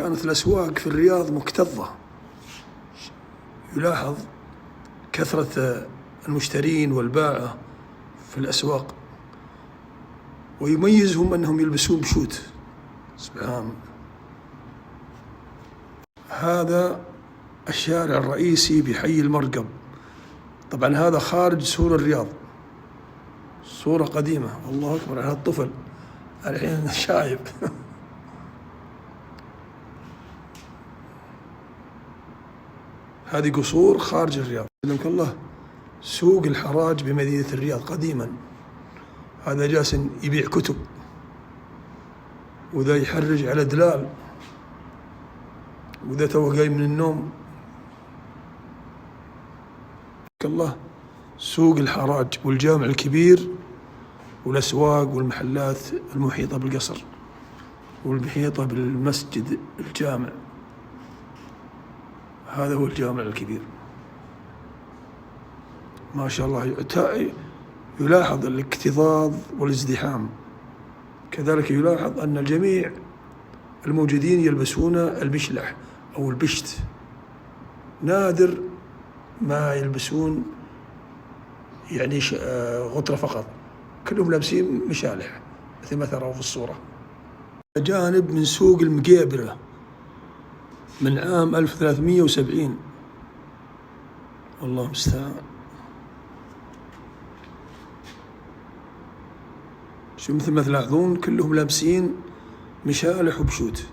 كانت الأسواق في الرياض مكتظة، يلاحظ كثرة المشترين والباعة في الأسواق، ويميزهم أنهم يلبسون بشوت. سبحان الله. هذا الشارع الرئيسي بحي المرقب، طبعا هذا خارج سور الرياض، صورة قديمة. الله أكبر على الطفل الحين شايب. هذه قصور خارج الرياض. سلمك الله. سوق الحراج بمدينة الرياض قديما، هذا جالس يبيع كتب، وذا يحرج على دلال، وذا توه جاي من النوم. الله. سوق الحراج والجامع الكبير والأسواق والمحلات المحيطة بالقصر والمحيطة بالمسجد الجامع، هذا هو الجامع الكبير. ما شاء الله. يلاحظ الاكتظاظ والازدحام، كذلك يلاحظ أن الجميع الموجودين يلبسون المشلح أو البشت، نادر ما يلبسون يعني غترة فقط، كلهم لابسين مشالح مثل ما تروا في الصورة. جانب من سوق المقيبرة من عام 1370، والله المستعان. شو مثل ما تلاحظون كلهم لابسين مشالح وبشوت.